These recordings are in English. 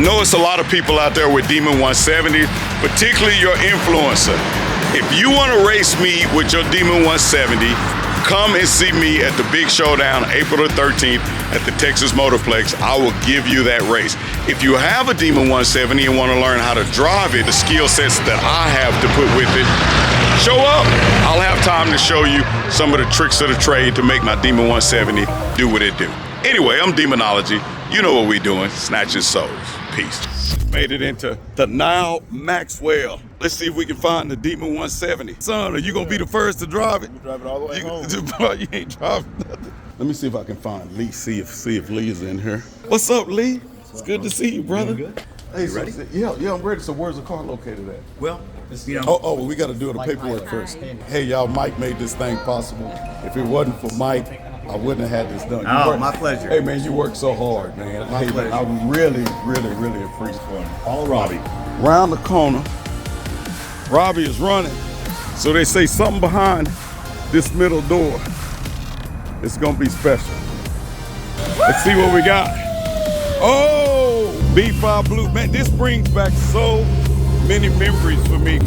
know it's a lot of people out there with Demon 170, particularly your influencer. If you want to race me with your Demon 170, come and see me at the big showdown April the 13th at the Texas Motorplex. I will give you that race. If you have a Demon 170 and want to learn how to drive it, the skill sets that I have to put with it, show up. I'll have time to show you some of the tricks of the trade to make my Demon 170 do what it do. Anyway, I'm Demonology. You know what we doing, snatching souls. Peace. Made it into the now Maxwell. Let's see if we can find the Demon 170. Son, are you gonna be the first to drive it? You drive it all the way home. You ain't driving nothing. Let me see if I can find Lee, see if Lee is in here. What's up, Lee? It's good to see you, brother. Good? Hey, You ready? Yeah, I'm ready. So where's the car located at? Well, you know. We got to do the paperwork first. Hey, y'all, Mike made this thing possible. If it wasn't for Mike, I wouldn't have had this done. My pleasure. Hey, man, you work so hard, man. My pleasure. I really, really, really appreciate it. All Robbie. Round the corner, Robbie is running. So they say something behind this middle door. It's gonna be special. Let's see what we got. Oh, B5 Blue. Man, this brings back so many memories for me.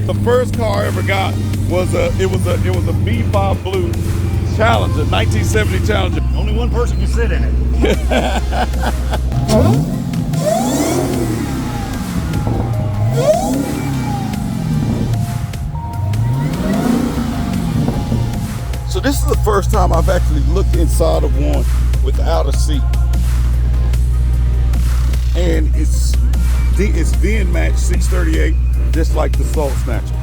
The first car I ever got was a B5 Blue Challenger, 1970 Challenger. Only one person can sit in it. So this is the first time I've actually looked inside of one without a seat. And it's VN match 638, just like the Salt Snatcher.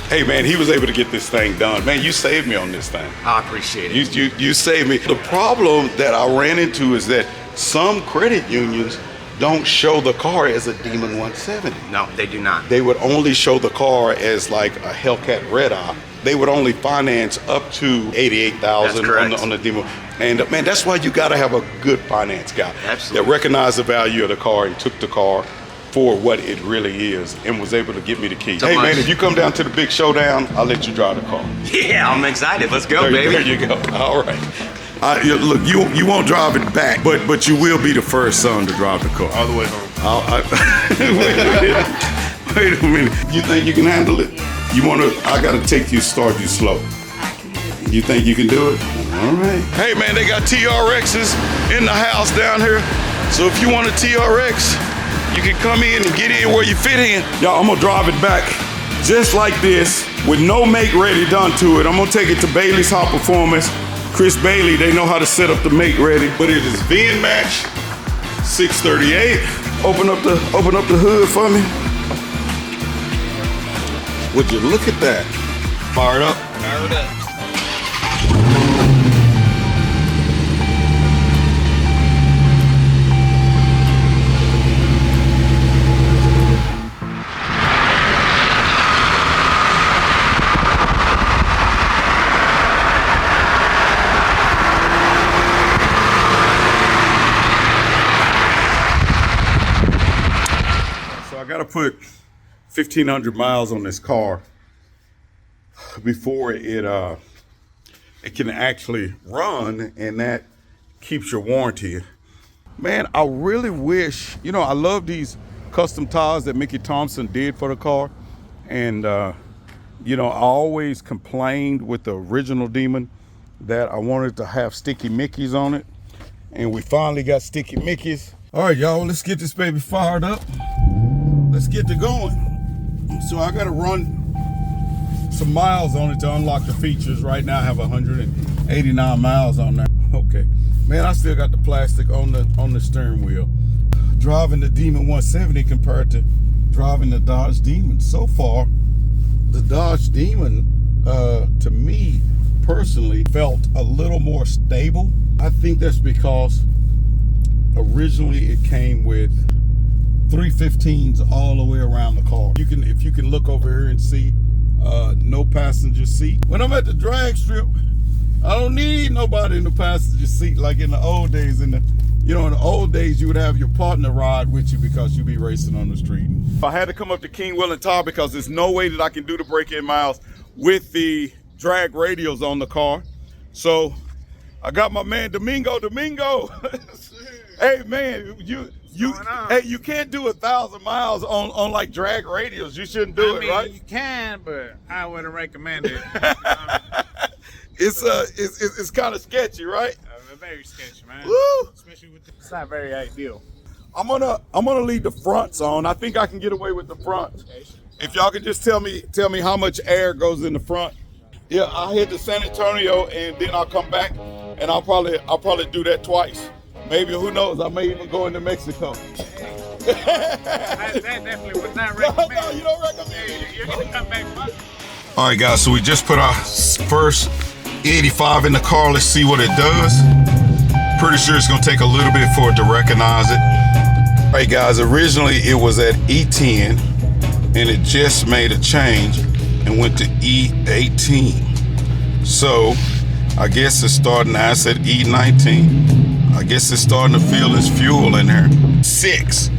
Hey man, he was able to get this thing done. Man, you saved me on this thing. I appreciate it. You saved me. The problem that I ran into is that some credit unions don't show the car as a Demon 170. No, they do not. They would only show the car as like a Hellcat Red Eye. They would only finance up to $88,000 on the Demon. And man, that's why you got to have a good finance guy. Absolutely. That recognized the value of the car and took the car for what it really is and was able to get me the key. So hey much. man, if you come down to the big showdown, I'll let you drive the car. Yeah, I'm excited. Let's go, baby. There you go. All right. Look, you won't drive it back, but you will be the first son to drive the car. All the way home. Wait a minute. You think you can handle it? I gotta take you, start you slow. You think you can do it? All right. Hey man, they got TRXs in the house down here. So if you want a TRX, you can come in and get in where you fit in. Y'all, I'm gonna drive it back just like this with no make ready done to it. I'm gonna take it to Baily's Hyperformance. Chris Baily, they know how to set up the make ready. But it is VN match 638. Open up the hood for me. Would you look at that? Fired up. Fired up. So I gotta put 1,500 miles on this car before it can actually run, and that keeps your warranty. Man, I really wish, I love these custom tires that Mickey Thompson did for the car, and I always complained with the original Demon that I wanted to have sticky Mickeys on it, and we finally got sticky Mickeys. All right, y'all, let's get this baby fired up. Let's get it going. So I gotta run some miles on it to unlock the features. Right now I have 189 miles on there. Okay, man, I still got the plastic on the steering wheel. Driving the Demon 170 compared to driving the Dodge Demon. So far, the Dodge Demon, to me personally, felt a little more stable. I think that's because originally it came with 315s all the way around the car. If you can look over here and see no passenger seat. When I'm at the drag strip, I don't need nobody in the passenger seat like in the old days. In the old days, you would have your partner ride with you because you'd be racing on the street. I had to come up to King Willing Tire because there's no way that I can do the break-in miles with the drag radials on the car. So I got my man Domingo. Hey man, you can't do 1,000 miles on like drag radials. You shouldn't do it, right? You can, but I wouldn't recommend it. It's kind of sketchy, right? Very sketchy, man. Woo! Especially with it's not very ideal. I'm gonna leave the fronts on. I think I can get away with the front. If y'all can just tell me how much air goes in the front. Yeah, I'll hit the San Antonio and then I'll come back and I'll probably do that twice. Maybe, who knows? I may even go into Mexico. That definitely would not recommend. No, you don't recommend it. You're gonna come back. All right, guys. So we just put our first 85 in the car. Let's see what it does. Pretty sure it's gonna take a little bit for it to recognize it. All right, guys. Originally it was at E10, and it just made a change and went to E18. So I guess it's starting. Now it's at E19. I guess it's starting to feel its fuel in there. 6.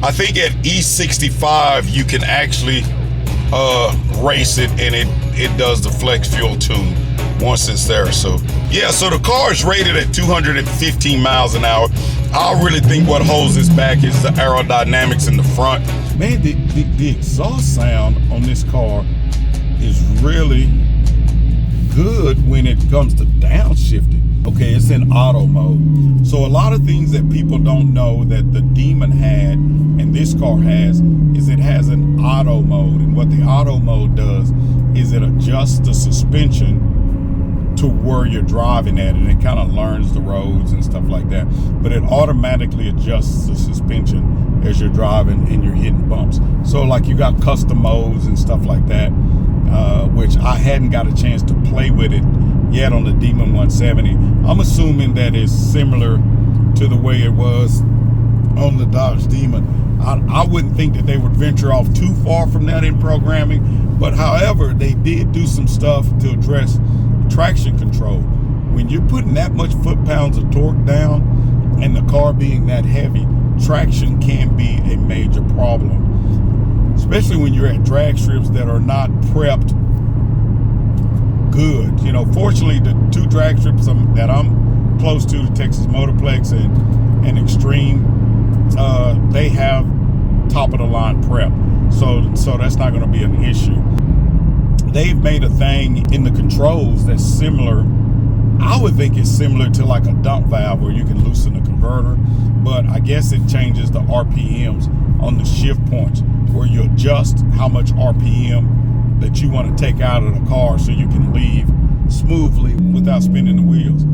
I think at E65 you can actually race it, and it does the flex fuel tune once it's there. So yeah, so the car is rated at 215 miles an hour. I really think what holds this back is the aerodynamics in the front. Man, the exhaust sound on this car is really good when it comes to downshifting. Okay, it's in auto mode. So a lot of things that people don't know that the Demon had and this car has is it has an auto mode. And what the auto mode does is it adjusts the suspension to where you're driving at, and it kind of learns the roads and stuff like that. But it automatically adjusts the suspension as you're driving and you're hitting bumps. So like you got custom modes and stuff like that, which I hadn't got a chance to play with it yet on the Demon 170. I'm assuming that is similar to the way it was on the Dodge Demon. I wouldn't think that they would venture off too far from that in programming, but however, they did do some stuff to address traction control. When you're putting that much foot-pounds of torque down and the car being that heavy, traction can be a major problem, especially when you're at drag strips that are not prepped good. You know, fortunately, the 2 drag strips that I'm close to, the Texas Motorplex and Extreme, they have top-of-the-line prep, so that's not going to be an issue. They've made a thing in the controls that's similar. I would think it's similar to like a dump valve where you can loosen the converter, but I guess it changes the RPMs on the shift points where you adjust how much RPM that you want to take out of the car so you can leave smoothly without spinning the wheels.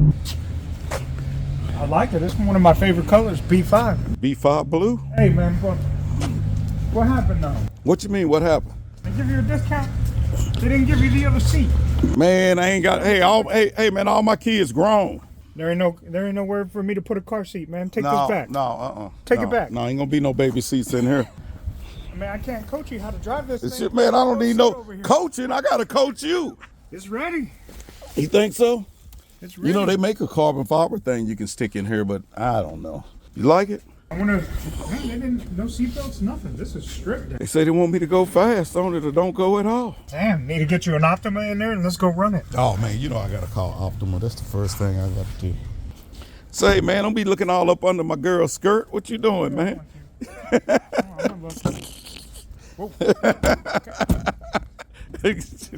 I like it. It's one of my favorite colors, B5. B5 blue? Hey man, what happened now? What you mean, what happened? They give you a discount? They didn't give you the other seat. Man, I ain't got. Hey, man, all my kids grown. There ain't nowhere for me to put a car seat, man. Take this back. Take it back. No, ain't gonna be no baby seats in here. I mean, I can't coach you how to drive this thing. Shit, man, I don't need no coaching. I gotta coach you. It's ready. You think so? It's ready. You know, they make a carbon fiber thing you can stick in here, but I don't know. You like it? Man, they didn't, no seatbelts, nothing. This is stripped. They say they want me to go fast on it or don't go at all. Damn, need to get you an Optima in there and let's go run it. Oh, man, you know I got to call Optima. That's the first thing I got to do. Say, man, don't be looking all up under my girl's skirt. What you doing, man? Chevy's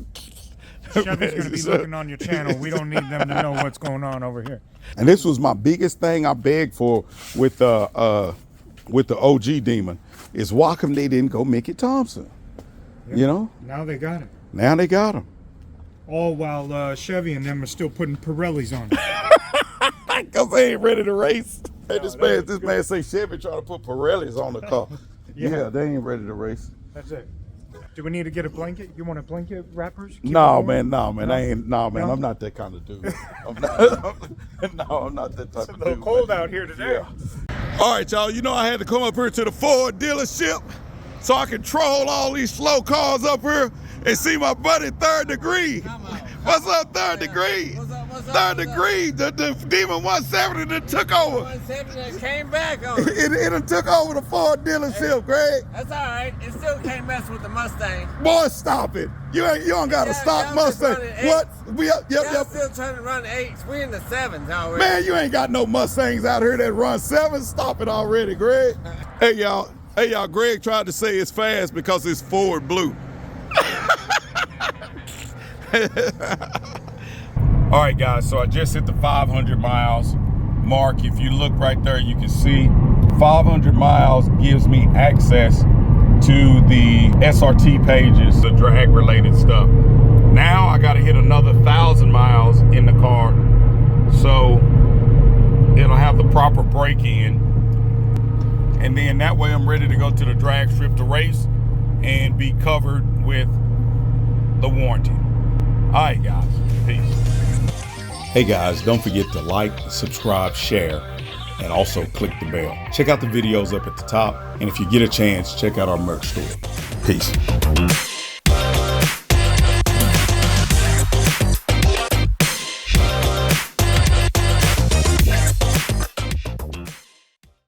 going to be looking on your channel. We don't need them to know what's going on over here. And this was my biggest thing I begged for with the OG Demon is why come they didn't go Mickey Thompson? Yeah. You know? Now they got it. Now they got him. All while Chevy and them are still putting Pirellis on. Because they ain't ready to race. Hey, this man say Chevy trying to put Pirellis on the car. Yeah, they ain't ready to race. That's it. Do we need to get a blanket? You want a blanket wrappers? No, man. I'm not that kind of dude. I'm not that type of dude. It's a little cold out here today. Yeah. All right, y'all. You know I had to come up here to the Ford dealership so I can troll all these slow cars up here and see my buddy Third Degree. What's up, Third Degree? What's Third degree, the Demon 170 that took over. 170 came back on it. It done took over the Ford dealership, Greg. That's all right. It still can't mess with the Mustang. Boy, stop it. You don't got a stock Mustang. What? Y'all still trying to run 8s. We in the 7s already. Man, you ain't got no Mustangs out here that run 7s. Stop it already, Greg. Hey, y'all. Greg tried to say it's fast because it's forward blue. All right, guys, so I just hit the 500 miles mark. If you look right there, you can see 500 miles gives me access to the SRT pages, the drag related stuff. Now I got to hit another 1,000 miles in the car, so it'll have the proper break in, and then that way I'm ready to go to the drag strip to race and be covered with the warranty. All right, guys, peace. Hey guys, don't forget to like, subscribe, share, and also click the bell. Check out the videos up at the top, and if you get a chance, check out our merch store. Peace.